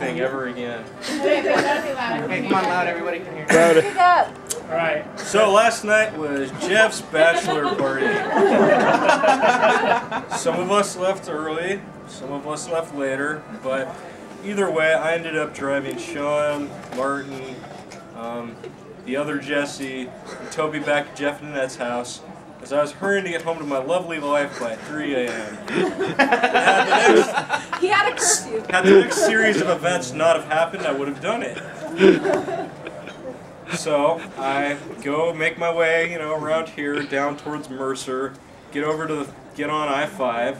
thing ever again. Okay, come on, loud, everybody can hear. Speak up. Alright, so last night was Jeff's bachelor party. Some of us left early, some of us left later, but either way, I ended up driving Sean, Martin, the other Jesse, and Toby back to Jeff and Annette's house as I was hurrying to get home to my lovely wife by 3 a.m. He had a curfew. Had the next series of events not have happened, I would have done it. So I go make my way, around here down towards Mercer, get on I-5. I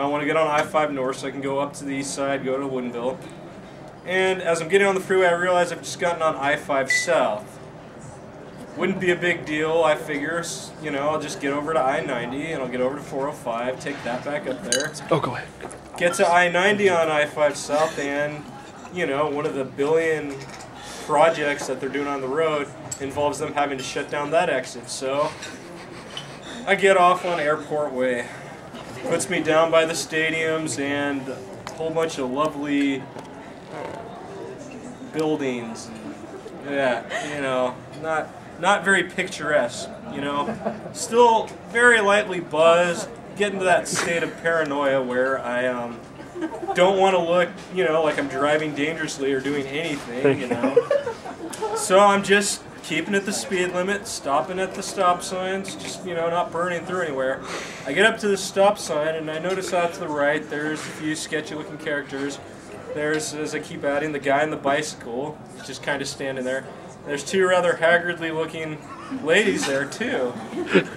want to get on I-5 north so I can go up to the east side, go to Woodinville. And as I'm getting on the freeway, I realize I've just gotten on I-5 south. Wouldn't be a big deal, I figure. I'll just get over to I-90 and I'll get over to 405, take that back up there. Oh, go ahead. Get to I-90 on I-5 south, and one of the billion projects that they're doing on the road involves them having to shut down that exit. So I get off on Airport Way. Puts me down by the stadiums and a whole bunch of lovely buildings. Yeah, not very picturesque, Still very lightly buzzed, getting to that state of paranoia where I don't want to look, like I'm driving dangerously or doing anything, So I'm just keeping at the speed limit, stopping at the stop signs, just, not burning through anywhere. I get up to the stop sign and I notice out to the right there's a few sketchy looking characters. There's, as I keep adding, the guy on the bicycle, just kind of standing there. There's two rather haggardly looking ladies there too.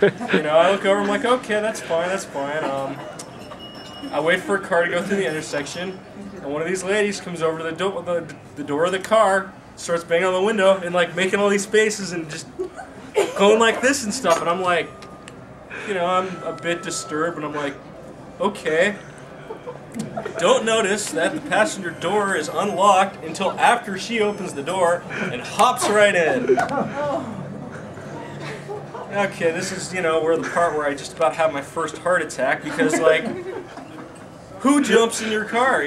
I look over, I'm like, okay, that's fine, that's fine. I wait for a car to go through the intersection, and one of these ladies comes over to the door of the car, starts banging on the window and making all these faces and just going like this and stuff, and I'm like, I'm a bit disturbed, and I'm like, okay. Don't notice that the passenger door is unlocked until after she opens the door and hops right in. Okay, this is, where the part where I just about have my first heart attack because, who jumps in your car,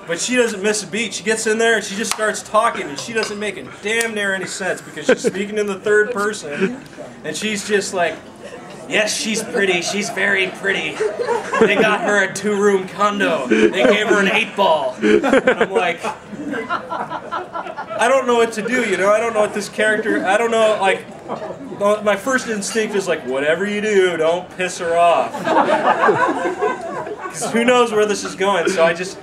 But she doesn't miss a beat. She gets in there and she just starts talking, and she doesn't make damn near any sense because she's speaking in the third person, and she's just like, yes, she's pretty. She's very pretty. They got her a 2-room condo. They gave her an 8-ball. And I'm like, I don't know what to do, I don't know what this character, I don't know, my first instinct is whatever you do, don't piss her off. Because who knows where this is going, so I just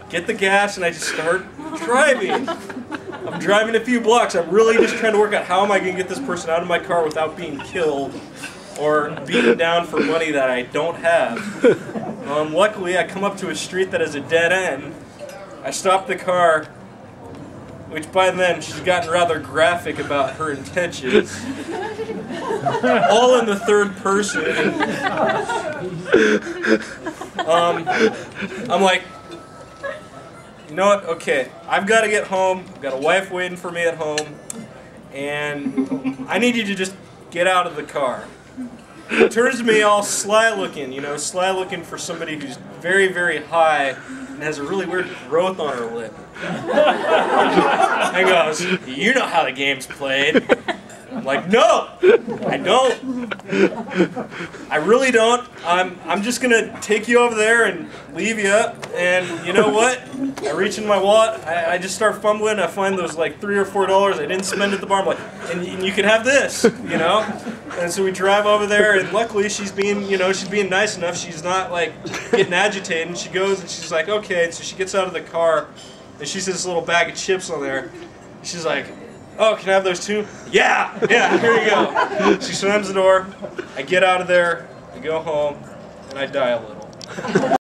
get the gas and I just start driving. I'm driving a few blocks. I'm really just trying to work out how am I going to get this person out of my car without being killed or beaten down for money that I don't have. Luckily, I come up to a street that is a dead end. I stop the car, which by then she's gotten rather graphic about her intentions. All in the third person. I'm like, you know what? Okay, I've got to get home. I've got a wife waiting for me at home, and I need you to just get out of the car. It turns to me all sly looking, sly looking for somebody who's very, very high and has a really weird growth on her lip. And goes, you know how the game's played. I'm like, no, I don't. I really don't. I'm just gonna take you over there and leave you up. And you know what? I reach in my wallet. I just start fumbling. I find those $3 or $4 I didn't spend at the bar. I'm like, and you can have this, And so we drive over there, and luckily she's being, she's being nice enough. She's not getting agitated. And she goes and she's like, okay. And so she gets out of the car, and she sees this little bag of chips on there. She's like, oh, can I have those too? Yeah, here you go. She slams the door, I get out of there, I go home, and I die a little.